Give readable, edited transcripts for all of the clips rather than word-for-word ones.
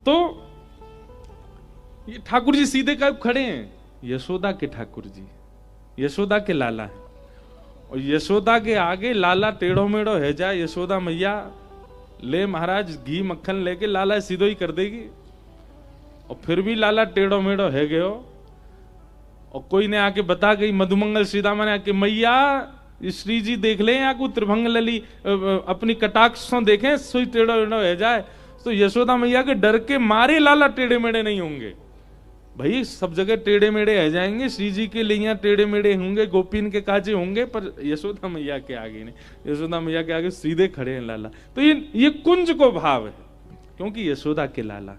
तो ये ठाकुर जी सीधे कब खड़े हैं? यशोदा के ठाकुर जी, यशोदा के लाला है। और यशोदा के आगे लाला टेढ़ो मेढ़ो है जाए, यशोदा मैया ले महाराज घी मक्खन लेके लाला सीधो ही कर देगी। और फिर भी लाला टेढ़ो मेढ़ो है गयो। और कोई ने आके बता गई, मधुमंगल श्रीदामा ने आके, मैया श्री जी देख ले या को त्रिभंग लली अपनी कटाक्षों देखें सोई टेढ़ो मेढ़ो है जाए। तो यशोदा मैया के डर के मारे लाला टेढ़े मेढ़े नहीं होंगे। भाई सब जगह टेढ़े मेढ़े रह जाएंगे, श्री जी के लिए टेढ़े मेढ़े होंगे, गोपीन के काजे होंगे, पर यशोदा मैया के आगे नहीं। यशोदा मैया के आगे सीधे खड़े हैं लाला। तो ये कुंज को भाव है, क्योंकि यशोदा के लाला।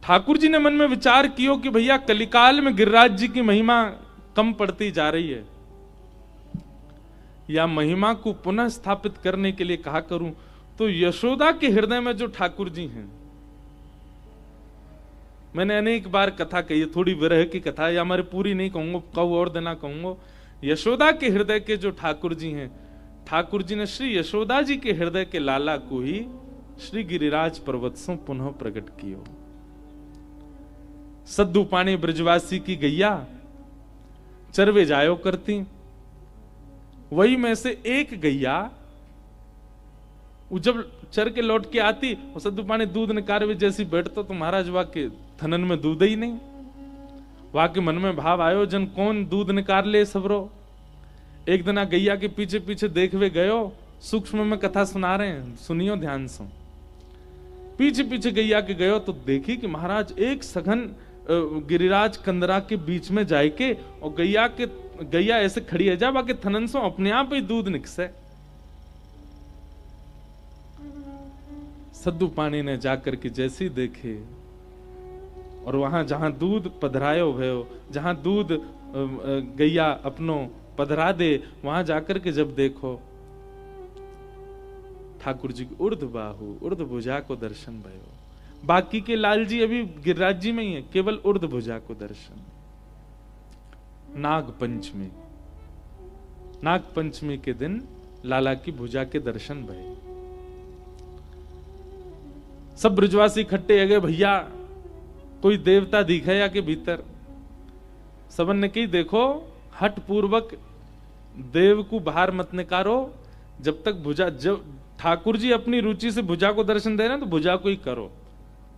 ठाकुर जी ने मन में विचार किया कि भैया कलिकाल में गिरिराज जी की महिमा कम पड़ती जा रही है, या महिमा को पुनः स्थापित करने के लिए कहा करूं। तो यशोदा के हृदय में जो ठाकुर जी हैं, मैंने अनेक बार कथा कही है, थोड़ी विरह की कथा, या हमारे पूरी नहीं कहूंगा, कब और देना कहूंगा। यशोदा के हृदय के जो ठाकुर जी हैं, ठाकुर जी ने श्री यशोदा जी के हृदय के लाला को ही श्री गिरिराज पर्वत से पुनः प्रकट कियो। सद्दू पानी ब्रजवासी की गैया चरवे जायो करती, वही में से एक गैया वो जब चर के लौट के आती, वो सद्दू पानी दूध निकारे जैसी बैठता, तो महाराज वहां के थनन में दूध ही नहीं। वहां के मन में भाव आयो, जन कौन दूध निकाल ले सबरो। एक दिन गैया के पीछे पीछे देखवे गयो, सूक्ष्म में कथा सुना रहे हैं, सुनियो ध्यान से। पीछे पीछे गैया के गयो तो देखी कि महाराज एक सघन गिरिराज कंदरा के बीच में जाके, और गैया ऐसे खड़ी है जा, बाकी थनन से अपने आप ही दूध निकसे। सद्दू पानी ने जाकर के जैसी देखे, और वहां जहां दूध पधरायो भयो, जहां दूध गैया अपनो पधरा दे, वहां जाकर के जब देखो ठाकुर जी की उर्ध बाहु उर्ध भुजा को दर्शन भयो। बाकी के लाल जी अभी गिरिराज जी में ही है, केवल उर्ध भुजा को दर्शन। नाग पंचमी, नाग पंचमी के दिन लाला की भुजा के दर्शन भये। सब ब्रजवासी इकट्ठे हो गए, भैया कोई देवता दिखे या के भीतर। सबन ने कही, देखो हट पूर्वक देव को बाहर मत निकारो, जब तक भुजा, जब ठाकुर जी अपनी रुचि से भुजा को दर्शन दे रहे हैं तो भुजा को ही करो।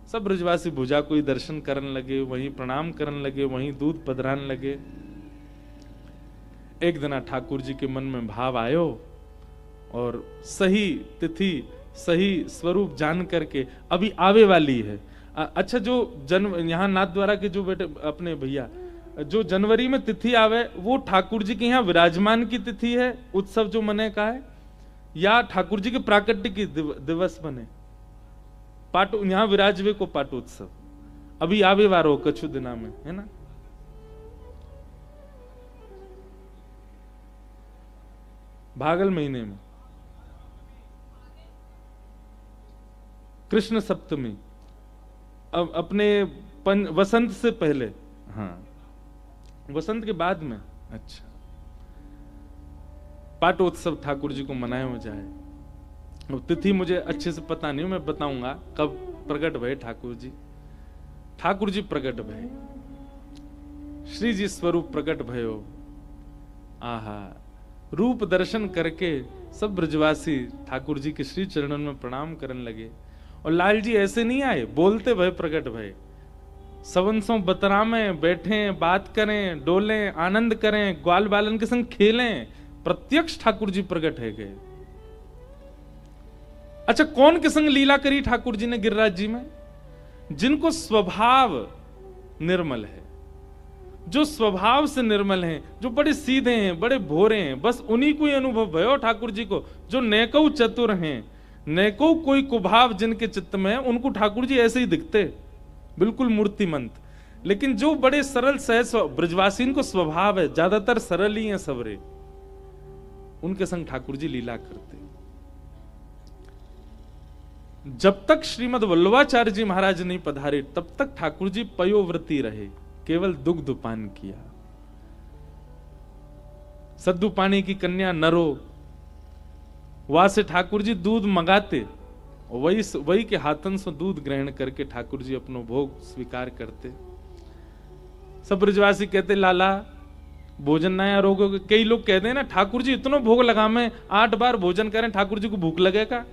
सब ब्रजवासी भुजा को ही दर्शन करने लगे, वहीं प्रणाम करने लगे, वहीं दूध पधराने लगे। एक दिन ठाकुर जी के मन में भाव आयो, और सही तिथि सही स्वरूप जान करके अभी आवे वाली है। अच्छा, जो यहाँ नाथ द्वारा के जो बेटे अपने भैया, जो जनवरी में तिथि आवे वो ठाकुर जी के यहाँ विराजमान की तिथि है, उत्सव जो मने का है, या ठाकुर जी के प्राकट्य की दिवस बने पाटो, यहाँ विराजवे को पाटोत्सव अभी आवे वारो कछु दिना में, है ना। भागल महीने में कृष्ण सप्तमी, अब अपने वसंत से पहले, हाँ वसंत के बाद में। अच्छा, पाटोत्सव ठाकुर जी को मनाया जाए। अब तिथि मुझे अच्छे से पता नहीं, मैं बताऊंगा कब प्रकट भये ठाकुर जी। ठाकुर जी प्रकट भये, श्री जी स्वरूप प्रकट भयो। आहा, रूप दर्शन करके सब ब्रजवासी ठाकुर जी के श्री चरणों में प्रणाम करने लगे। और लाल जी ऐसे नहीं आए, बोलते भय प्रकट भय, सवंसों बतरा में बैठे, बात करें, डोलें, आनंद करें, ग्वाल बालन के संग खेलें, प्रत्यक्ष ठाकुर जी प्रकट है गए। अच्छा, कौन के संग लीला करी ठाकुर जी ने गिरिराज जी में? जिनको स्वभाव निर्मल है, जो स्वभाव से निर्मल हैं, जो बड़े सीधे हैं, बड़े भोरे हैं, बस उन्हीं को ही अनुभव भयो ठाकुर जी को। जो नेको चतुर हैं, नेको कोई कुभाव जिनके चित्त में है, उनको ठाकुर जी ऐसे ही दिखते, बिल्कुल मूर्तिमंत। लेकिन जो बड़े सरल सहज, ब्रजवासी को स्वभाव है, ज्यादातर सरल ही हैं सबरे, उनके संग ठाकुर जी लीला करते। जब तक श्रीमद वल्लभाचार्य जी महाराज नहीं पधारे, तब तक ठाकुर जी पयोव्रती रहे, केवल दुग्ध पान किया। सद्दू पानी की कन्या नरो, वहां से ठाकुर जी दूध मंगाते, वही वही के हाथन से दूध ग्रहण करके ठाकुर जी अपनो भोग स्वीकार करते। सब ब्रजवासी कहते लाला भोजन ना या रोगोगे। कई लोग कहते हैं ना ठाकुर जी इतना भोग लगा में 8 बार भोजन करें ठाकुर जी को भूख लगेगा,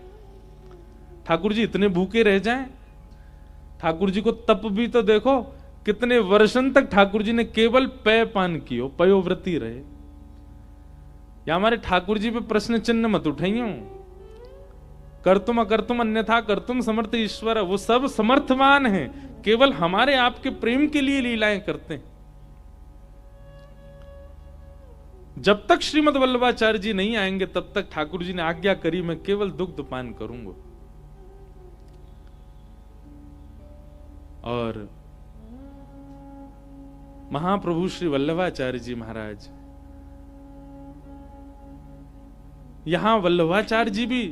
ठाकुर जी इतने भूखे रह जाएं। ठाकुर जी को तप भी तो देखो, कितने वर्षन तक ठाकुर जी ने केवल पेय पान कियो, पयोव्रती रहे। या हमारे ठाकुर जी पे प्रश्न चिन्ह मत उठाइयो। कर्तुम अकर्तुम अन्यथा कर्तुम समर्थ ईश्वर, वो सब समर्थवान हैं, केवल हमारे आपके प्रेम के लिए लीलाएं करते हैं। जब तक श्रीमद् वल्लभाचार्य जी नहीं आएंगे तब तक ठाकुर जी ने आज्ञा करी मैं केवल दुग्ध पान करूंगा। और महाप्रभु श्री वल्लभाचार्य जी महाराज, यहां वल्लभाचार्य जी भी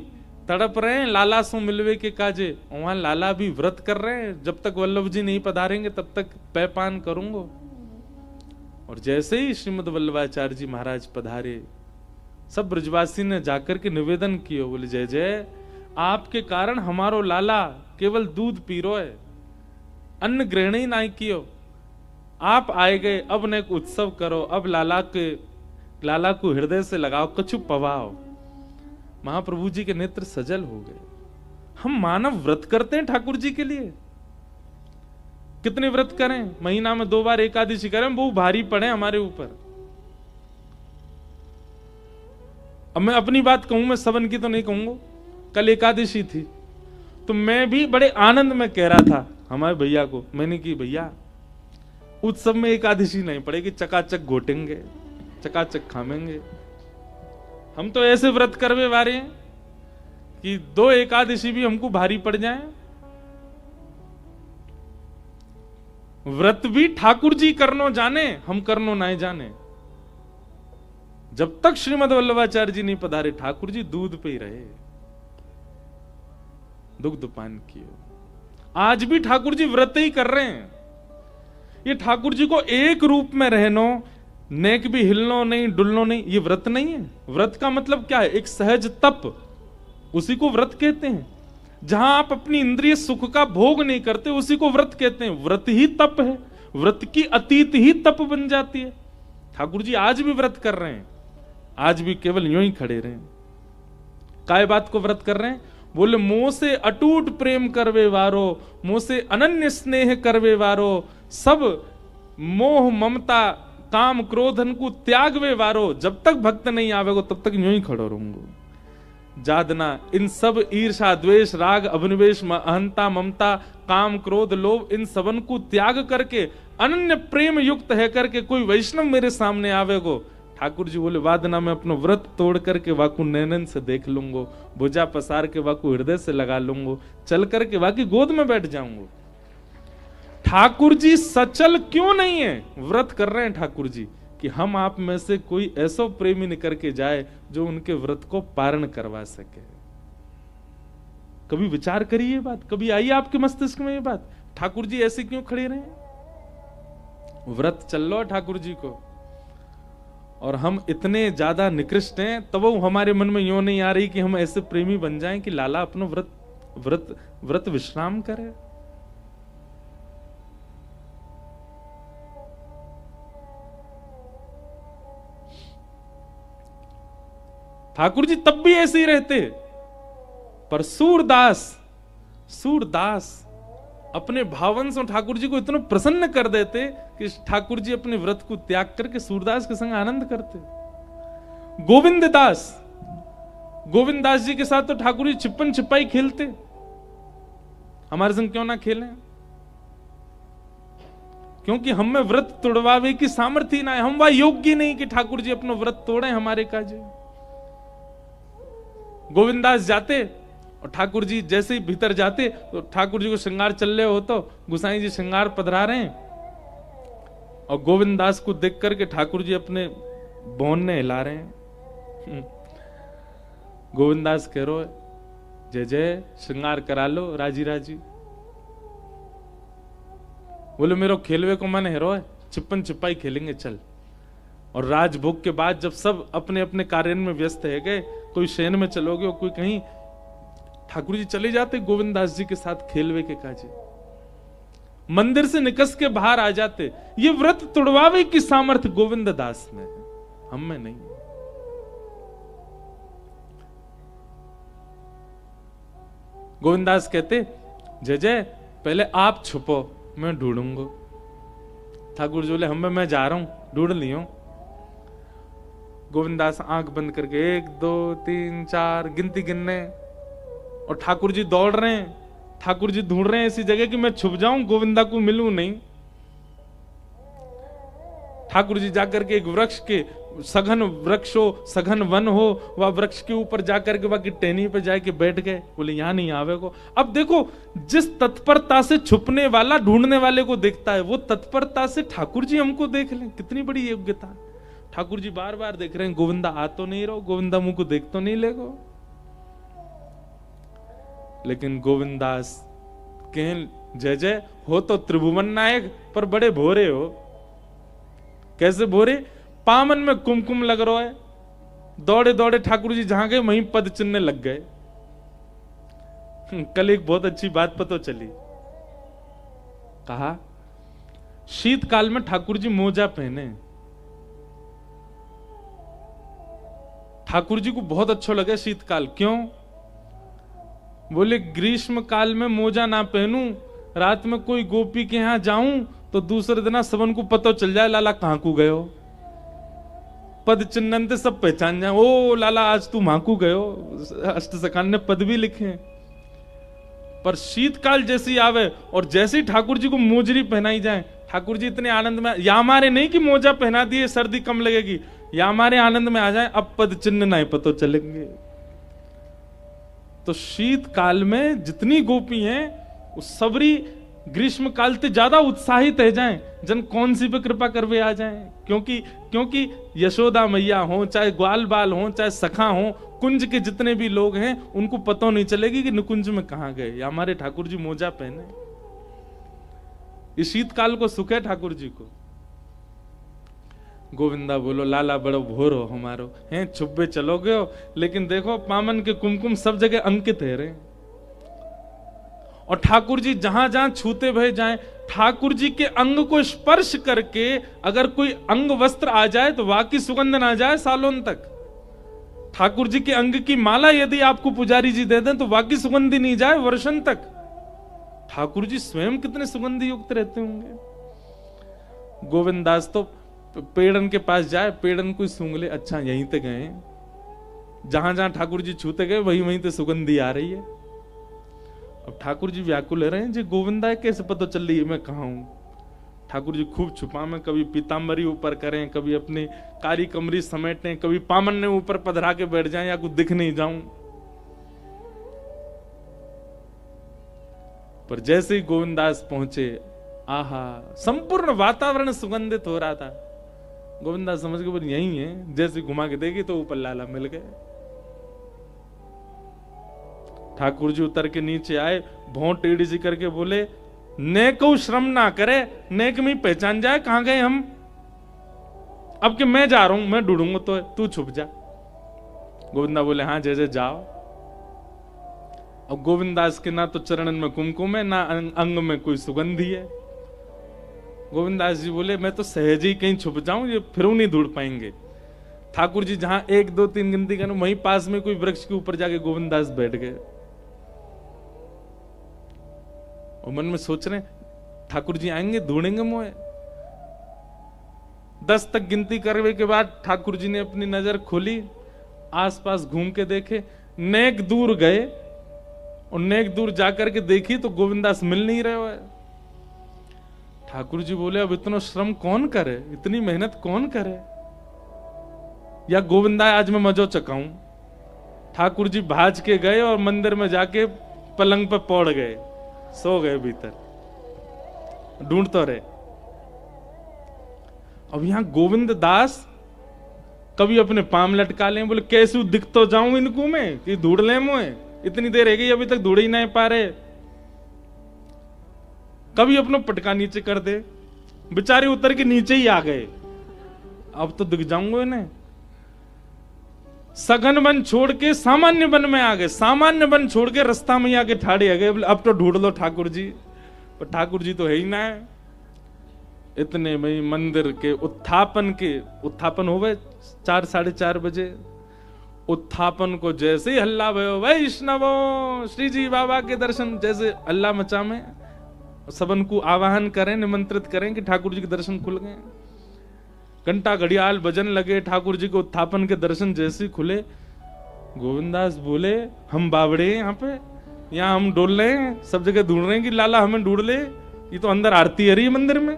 तड़प रहे हैं लाला सो मिलवे के काजे, वहां लाला भी व्रत कर रहे हैं, जब तक वल्लभ जी नहीं पधारेंगे तब तक पैपान करूंगा। और जैसे ही श्रीमद् वल्लभाचार्य जी महाराज पधारे, सब ब्रजवासी ने जाकर के निवेदन किया, बोले जय जय आपके कारण हमारो लाला केवल दूध पी रो है, अन्न ग्रहण ही नहीं कियो, आप आए गए, अब ने उत्सव करो, अब लाला को हृदय से लगाओ, कछु पवाओ। महाप्रभु जी के नेत्र सजल हो गए। हम मानव व्रत करते हैं ठाकुर जी के लिए, कितने व्रत करें, महीना में 2 बार एकादशी करें, वो भारी पड़े हमारे ऊपर। अब मैं अपनी बात कहूं, मैं सबन की तो नहीं कहूंगा। कल एकादशी थी तो मैं भी बड़े आनंद में कह रहा था हमारे भैया को, मैंने की भैया उत्सव में एकादशी नहीं पड़ेगी, चकाचक घोटेंगे, चकाचक खामेंगे। हम तो ऐसे व्रत करवे वाले हैं कि 2 एकादशी भी हमको भारी पड़ जाए। व्रत भी ठाकुर जी करनो जाने, हम करनो नहीं जाने। जब तक श्रीमद् वल्लभाचार्य जी नहीं पधारे ठाकुर जी दूध पे ही रहे, दुग्ध पान किए। आज भी ठाकुर जी व्रत ही कर रहे हैं। ये ठाकुर जी को एक रूप में रहनो, नेक भी हिलनो नहीं डुलनो नहीं, ये व्रत नहीं है। व्रत का मतलब क्या है? एक सहज तप, उसी को व्रत कहते हैं। जहां आप अपनी इंद्रिय सुख का भोग नहीं करते उसी को व्रत कहते हैं। व्रत ही तप है, व्रत की अतीत ही तप बन जाती है। ठाकुर जी आज भी व्रत कर रहे हैं, आज भी केवल यूं ही खड़े रहे। काय बात को व्रत कर रहे हैं? बोले मोह से अटूट प्रेम करवे वारो, मोह से अनन्य स्नेह करवे वारो, सब मोह ममता काम क्रोधन को त्यागवे वारो। जब तक भक्त नहीं आवेगो तब तक यूं ही खड़ो रहूंगो। जादना इन सब ईर्षा द्वेष राग अभिनिवेश अहंता ममता काम क्रोध लोभ, इन सबन को त्याग करके अनन्य प्रेम युक्त है करके कोई वैष्णव मेरे सामने आवेगो, ठाकुर जी बोले वादना में अपना व्रत तोड़ करके वाकू नैनन से देख लूंगो, भुजा पसार के वाकू हृदय से लगा लूंगो, चल करके वाकी गोद में बैठ जाऊंगो। ठाकुर जी सचल क्यों नहीं है? व्रत कर रहे हैं ठाकुर जी कि हम आप में से कोई ऐसा प्रेमी निकल के जाए जो उनके व्रत को पारण करवा सके। कभी विचार करिए बात, कभी आई आपके मस्तिष्क में ये बात, ठाकुर जी ऐसे क्यों खड़े रहे? व्रत चल लो ठाकुर जी को, और हम इतने ज्यादा निकृष्ट हैं तब वो हमारे मन में यूं नहीं आ रही कि हम ऐसे प्रेमी बन जाएं कि लाला अपना व्रत विश्राम करे। ठाकुर जी तब भी ऐसे ही रहते, पर सूरदास अपने भावन से ठाकुर जी को इतना प्रसन्न कर देते कि ठाकुर जी अपने व्रत को त्याग करके सूरदास के संग आनंद करते। गोविंददास जी के साथ तो ठाकुर जी छिपन छिपाई खेलते, हमारे संग क्यों ना खेलें? क्योंकि हम में व्रत तोड़वावे की सामर्थ्य ना है, हम वह योग्य नहीं कि ठाकुर जी अपना व्रत तोड़े हमारे काजे। गोविंदास जाते और ठाकुर जी जैसे ही भीतर जाते तो ठाकुर जी को श्रृंगार चल रहे हो तो गुसाई जी श्रृंगार पधरा रहे हैं, और गोविंदास को देख करके ठाकुर जी अपने भौंने हिला रहे हैं। गोविंदास कह रो जय जय श्रृंगार करा लो राजी राजी। बोले मेरो खेलवे को मन हेरो है, छिपन छिपाई खेलेंगे चल। और राजभोग के बाद जब सब अपने अपने कार्य में व्यस्त है गए, कोई शयन में चलोगे और कोई कहीं, ठाकुर जी चले जाते गोविंदास जी के साथ खेलवे के काजे, मंदिर से निकस के बाहर आ जाते। ये व्रत तुड़वावे की सामर्थ्य गोविंद दास में है, हम में नहीं। गोविंदास कहते जय जय पहले आप छुपो, मैं ढूंढूंगा। ठाकुर जी बोले हम मैं जा रहा हूं, ढूंढ लियो। गोविंदास आंख बंद करके 1 2 3 4 गिनती गिनने, और ठाकुर जी दौड़ रहे हैं। ठाकुर जी ढूंढ रहे हैं ऐसी जगह कि मैं छुप जाऊं, गोविंदा को मिलूं नहीं। ठाकुर जी जाकर के एक वृक्ष के, सघन वृक्ष हो, सघन वन हो, वह वृक्ष के ऊपर जाकर के वह की टहनी पे जाके बैठ गए। बोले यहां नहीं आवे को। अब देखो जिस तत्परता से छुपने वाला ढूंढने वाले को देखता है, वो तत्परता से ठाकुर जी हमको देख लें, कितनी बड़ी योग्यता। ठाकुर जी बार बार देख रहे हैं, गोविंदा आ तो नहीं रहो, गोविंदा मुंह को देख तो नहीं लेगो। लेकिन गोविंदास कहें जय जय हो तो त्रिभुवन नायक, पर बड़े भोरे हो। कैसे भोरे? पामन में कुमकुम लग रहा है, दौड़े दौड़े ठाकुर जी जहां गए वहीं पद चिन्हने लग गए। कल एक बहुत अच्छी बात पता चली। कहा शीतकाल में ठाकुर जी मोजा पहने। ठाकुर जी को बहुत अच्छा लगे शीतकाल। क्यों? बोले ग्रीष्म काल में मोजा ना पहनूं, रात में कोई गोपी के यहां जाऊं तो दूसरे दिन सबन को पता चल जाए लाला कहां को गयो। पद चिन्हते सब पहचान जाए, ओ लाला आज तू माकू गयो। अष्टसखान ने पद भी लिखे। पर शीतकाल जैसी आवे और जैसे ही ठाकुर जी को मोजरी पहनाई जाए, ठाकुर जी इतने आनंद में, या हमारे नहीं कि मोजा पहना दिए सर्दी कम लगेगी, या हमारे आनंद में आ जाए अब पद चिन्ह नहीं पता चलेंगे। तो शीतकाल में जितनी गोपी हैं वो सबरी ग्रीष्म काल से ज्यादा उत्साहित है जाएं, जन कौन सी पे कृपा करवे आ जाएं। क्योंकि यशोदा मैया हो, चाहे ग्वाल बाल हो, चाहे सखा हो, कुंज के जितने भी लोग हैं उनको पता नहीं चलेगी कि निकुंज में कहां गए, या हमारे ठाकुर जी मोजा पहने। इस शीतकाल को सुख है ठाकुर जी को। गोविंदा बोलो लाला बड़ो भोर हो हमारो, हैं छुपे चलोगे हो, लेकिन देखो पामन के कुमकुम सब जगह अंकित है रहे। और ठाकुर जी जहां जहां छूते भय जाएं, ठाकुर जी के अंग को स्पर्श करके अगर कोई अंग वस्त्र आ जाए तो वाकई सुगंध ना जाए सालों तक। ठाकुर जी के अंग की माला यदि आपको पुजारी जी दे दें तो वाकई सुगंधी नहीं जाए वर्षन तक। ठाकुर जी स्वयं कितने सुगंधी युक्त रहते होंगे। गोविंदास तो पेड़न के पास जाए, पेड़न को सूंघ ले, अच्छा यहीं तक गए, जहां जहां ठाकुर जी छूते गए वहीं वहीं तो सुगंधी आ रही है। अब ठाकुर जी व्याकुल रहे हैं जी, गोविंदा कैसे पता चल रही है मैं कहां हूं। ठाकुर जी खूब छुपा में, कभी पीताम्बरी ऊपर करें, कभी अपनी कारी कमरी समेटें, कभी पामन ने ऊपर पधरा के बैठ जाएं या कुछ दिख नहीं जाऊं। पर जैसे ही गोविंदास पहुंचे, आहा संपूर्ण वातावरण सुगंधित हो रहा था। गोविंदास समझ के बोले यही है, जैसे घुमा के देगी तो ऊपर लाला मिल गए। ठाकुर जी उतर के नीचे आए, भौं टेढ़ी सी करके बोले नेक को श्रम ना करे, नेक में पहचान जाए कहां गए हम। अब कि मैं जा रहा हूं, मैं ढूंढूंगा तो तू छुप जा। गोविंदा बोले हाँ जैसे जाओ। अब गोविंदास के ना तो चरणन में कुमकुम है, ना अंग में कोई सुगंधी है। गोविंदास जी बोले मैं तो सहज ही कहीं छुप जाऊं, ये फिर नहीं ढूंढ पाएंगे। ठाकुर जी जहां 1 2 3 गिनती करूं, वहीं पास में कोई वृक्ष के ऊपर जाके गोविंदास बैठ गए और मन में सोच रहे ठाकुर जी आएंगे ढूंढेंगे मोए। 10 तक गिनती करने के बाद ठाकुर जी ने अपनी नजर खोली, आसपास घूम के देखे, नेक दूर गए और नेक दूर जाकर के देखी तो गोविंदास मिल नहीं रहे है। ठाकुर जी बोले अब इतना श्रम कौन करे, इतनी मेहनत कौन करे, या गोविंदा आज मैं मजो चकाऊं। ठाकुर जी भाज के गए और मंदिर में जाके पलंग पर पौड़ गए, सो गए भीतर, ढूंढ तो रहे। अब यहां गोविंद दास कभी अपने पाम लटका लें, बोले कैसे दिख तो जाऊं इनको मैं कि ढूंढ ले मुझे, इतनी देर है गई अभी तक ढूंढ ही नहीं पा रहे। कभी अपना पटका नीचे कर दे, बेचारे उतर के नीचे ही आ गए, अब तो दिख जाऊंगा इन्हें। सघन वन छोड़ के सामान्य वन में आ गए, सामान्य वन छोड़ के रास्ता में आके ठाड़े आ गए, अब तो ढूंढ लो ठाकुर जी। पर ठाकुर जी तो है ही ना है। इतने में मंदिर के उत्थापन हो गए 4 साढ़े 4 बजे। उत्थापन को जैसे ही हल्ला भयो, वैष्णवों श्री जी बाबा के दर्शन, जैसे अल्लाह मचा में सबन को आवाहन करें, निमंत्रित करें कि ठाकुर जी के दर्शन खुल गए। घंटा घड़ियाल बजन लगे, ठाकुर जी को उत्थापन के दर्शन जैसे खुले। गोविंदास बोले, हम बावड़े हैं यहाँ पे, यहाँ हम डोल रहे हैं, सब जगह ढूंढ रहे हैं कि लाला हमें ढूंढ ले, ये तो अंदर आरती है रही मंदिर में।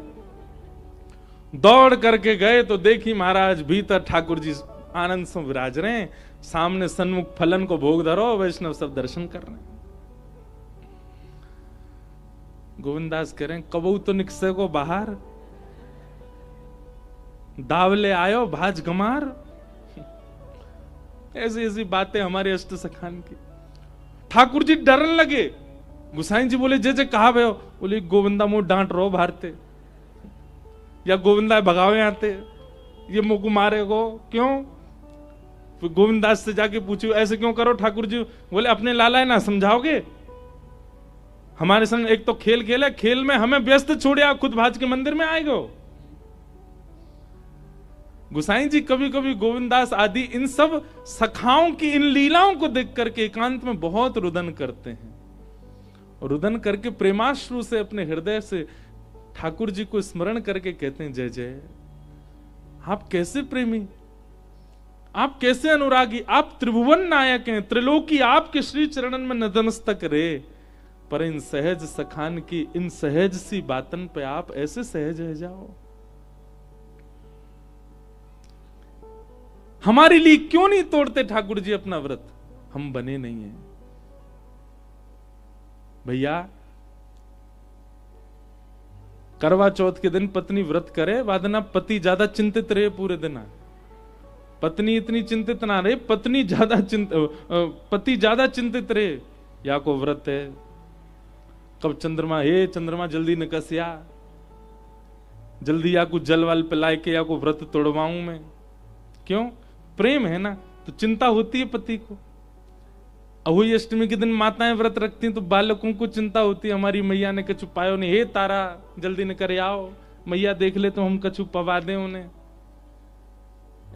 दौड़ करके गए तो देखी महाराज भीतर ठाकुर जी आनंद से विराज रहे हैं, सामने सन्मुख फलन को भोग धरो, वैष्णव सब दर्शन कर रहे हैं। गोविंदास कह रहे हैं, कबू तो निकसे को बाहर, दावले आयो भाज गमार। ऐसी ऐसी बातें हमारे अष्ट सखान की। ठाकुर जी डरने लगे। गुसाई जी बोले, जे कहा भयो, बोले गोविंदा मुंह डांट रो भारते, या गोविंदा भगावे आते, ये मुंह को मारेगो क्यों? फिर गोविंदास से जाके पूछो, ऐसे क्यों करो ठाकुर जी? बोले, अपने लाला है ना, समझाओगे? हमारे संग एक तो खेल खेले, खेल में हमें व्यस्त छोड़े, आप खुद भाज के मंदिर में आएगो। गुसाई जी कभी कभी गोविंदास आदि इन सब सखाओं की इन लीलाओं को देख करके एकांत में बहुत रुदन करते हैं, और रुदन करके प्रेमाश्रु से अपने हृदय से ठाकुर जी को स्मरण करके कहते हैं, जय जय, आप कैसे प्रेमी, आप कैसे अनुरागी, आप त्रिभुवन नायक हैं, त्रिलोकी आपके श्री चरणन में नतमस्तक रे, पर इन सहज सखान की इन सहज सी बातन पे आप ऐसे सहज रह जाओ। हमारे लिए क्यों नहीं तोड़ते ठाकुर जी अपना व्रत? हम बने नहीं हैं भैया। करवा चौथ के दिन पत्नी व्रत करे, वादना पति ज्यादा चिंतित रहे पूरे दिन। पत्नी इतनी चिंतित ना रहे, पति ज्यादा चिंतित रहे। या को व्रत है, कब चंद्रमा, हे चंद्रमा जल्दी निकसिया, जल्दी या को जल वाल पिलाए के या को व्रत तोड़वाऊं मैं। क्यों? प्रेम है ना, तो चिंता होती है पति को। अहुई अष्टमी के दिन माताएं व्रत रखती हैं तो बालकों को चिंता होती है, हमारी मैया ने कछु पायो नहीं, हे तारा जल्दी न करे आओ, मैया देख ले तो हम कछु पवा दें उन्हें।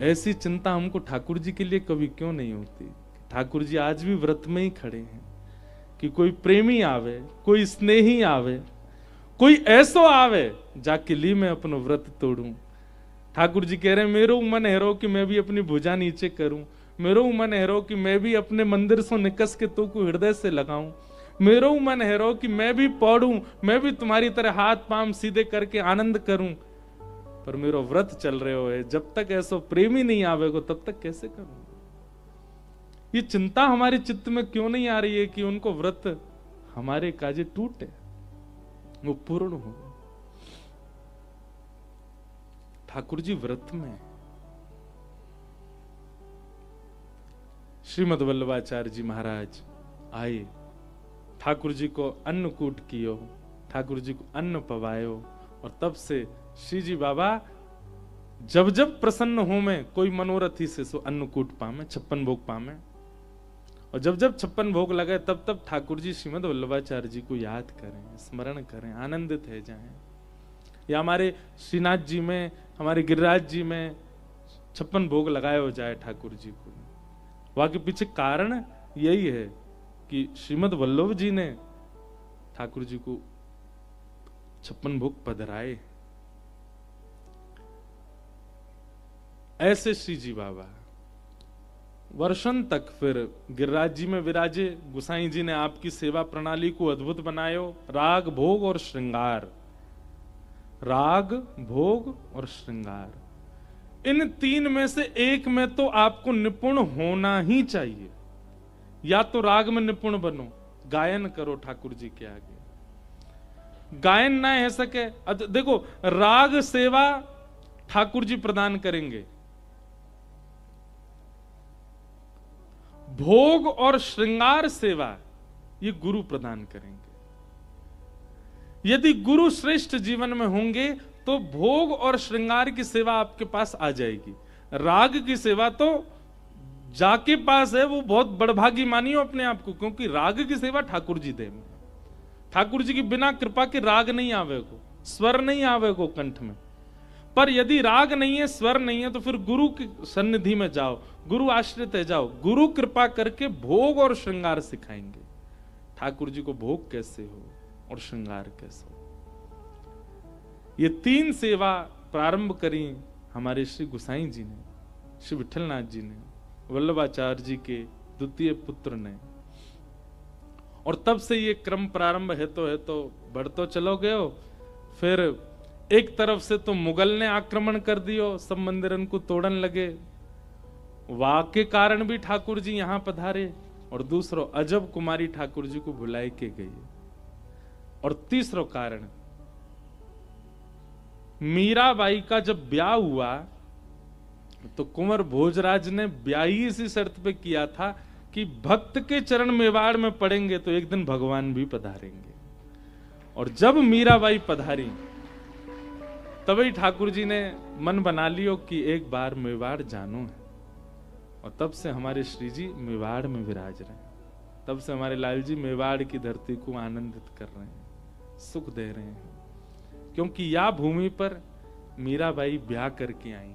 ऐसी चिंता हमको ठाकुर जी के लिए कभी क्यों नहीं होती? ठाकुर जी आज भी व्रत में ही खड़े हैं कि कोई प्रेमी आवे, कोई स्नेही आवे, कोई ऐसो आवे जाके लिए मैं अपनो व्रत तोड़ूं। ठाकुर जी कह रहे हैं, मेरो मन हेरो कि मैं भी अपनी भुजा नीचे करूं, मेरो मन हेरो कि मैं भी अपने मंदिर से निकस के तो को हृदय से लगाऊं, मेरो मन हेरो कि मैं भी पढ़ूं, मैं भी तुम्हारी तरह हाथ पांव सीधे करके आनंद करूं, पर मेरो व्रत चल रहे हो है, जब तक ऐसा प्रेमी नहीं आवेगो तब तक कैसे करूं? ये चिंता हमारे चित्त में क्यों नहीं आ रही है कि उनको व्रत हमारे काजे टूटे, वो पूर्ण हो। ठाकुर जी व्रत में। श्रीमद वल्लभाचार्य जी महाराज आए, ठाकुर जी को अन्नकूट कियो, ठाकुर जी को अन्न पवायो, और तब से श्री जी बाबा जब जब प्रसन्न हो में कोई मनोरथ ही से सो अन्नकूट पामे, 56 भोग पामे, और जब जब 56 भोग लगे तब तब ठाकुर जी श्रीमद वल्लभाचार्य जी को याद करें, स्मरण करें, आनंदित है जाएं। या हमारे श्रीनाथ जी में, हमारे गिरिराज जी में 56 भोग लगाए हो जाए ठाकुर जी को। वहां के पीछे कारण यही है कि श्रीमद वल्लभ जी ने ठाकुर जी को 56 भोग पधराए। ऐसे श्री जी बाबा वर्षों तक फिर गिरिराज जी में विराजे। गुसाई जी ने आपकी सेवा प्रणाली को अद्भुत बनायो। राग, भोग और श्रृंगार, राग, भोग और श्रृंगार, इन 3 में से एक में तो आपको निपुण होना ही चाहिए। या तो राग में निपुण बनो, गायन करो ठाकुर जी के आगे। गायन ना है सके, देखो राग सेवा ठाकुर जी प्रदान करेंगे, भोग और श्रृंगार सेवा ये गुरु प्रदान करेंगे। यदि गुरु श्रेष्ठ जीवन में होंगे तो भोग और श्रृंगार की सेवा आपके पास आ जाएगी। राग की सेवा तो जाके पास है वो बहुत बड़भागी मानियो अपने आप को, क्योंकि राग की सेवा ठाकुर जी दे। ठाकुर जी की बिना कृपा के राग नहीं आवे को, स्वर नहीं आवे को कंठ में। पर यदि राग नहीं है, स्वर नहीं है, तो फिर गुरु की सन्निधि में जाओ, गुरु आश्रित है जाओ, गुरु कृपा करके भोग और श्रृंगार सिखाएंगे। ठाकुर जी को भोग कैसे हो और श्रृंगार कैसे हो। ये 3 सेवा प्रारंभ करी हमारे श्री गोसाई जी ने, श्री विठलनाथ जी ने, वल्लभाचार्य जी के द्वितीय पुत्र ने। और तब से ये क्रम प्रारंभ है तो बढ़ तो चलो गए हो। फिर एक तरफ से तो मुगल ने आक्रमण कर दियो, सब मंदिरन को तोड़न लगे, वाह के कारण भी ठाकुर जी यहां पधारे। और दूसरो अजब कुमारी ठाकुर जी को बुलाए के गई। और तीसरो कारण मीराबाई का जब ब्याह हुआ तो कुंवर भोजराज ने ब्याह ही इसी शर्त पे किया था कि भक्त के चरण मेवाड़ में पड़ेंगे तो एक दिन भगवान भी पधारेंगे। और जब मीराबाई पधारी तभी ठाकुर जी ने मन बना लियो कि एक बार मेवाड़ जानो है। और तब से हमारे श्री जी मेवाड़ में विराज रहे हैं। तब से हमारे लाल जी मेवाड़ की धरती को आनंदित कर रहे हैं, सुख दे रहे हैं, क्योंकि या भूमि पर मीराबाई ब्याह करके आई।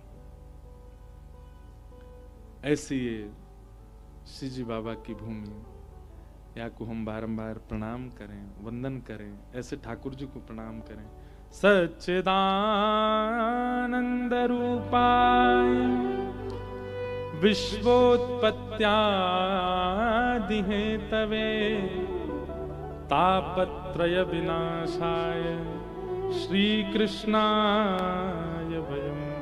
ऐसी ये श्री जी बाबा की भूमि, या को हम बारंबार प्रणाम करें, वंदन करें, ऐसे ठाकुर जी को प्रणाम करें। सच्चिदानंद रूपाय विश्वोत्पत्त्यादि हेतवे तापत्रय विनाशाय श्री कृष्णाय वयम्